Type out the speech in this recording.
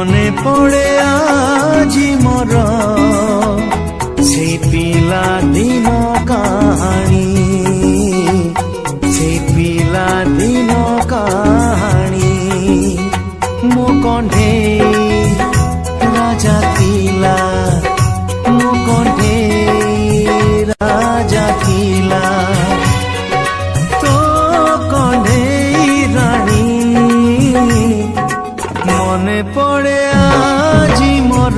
মনে পড়ে আজি মোর সেই পিলা দিন কাহানী, সেই পিলা দিন কাহানী। মো কণ্ঠেই রাজা থিলা, মো কণ্ঠেই রাজা থিলা, তো কণ্ঠেই রানী। মনে পড়ে আজি মোর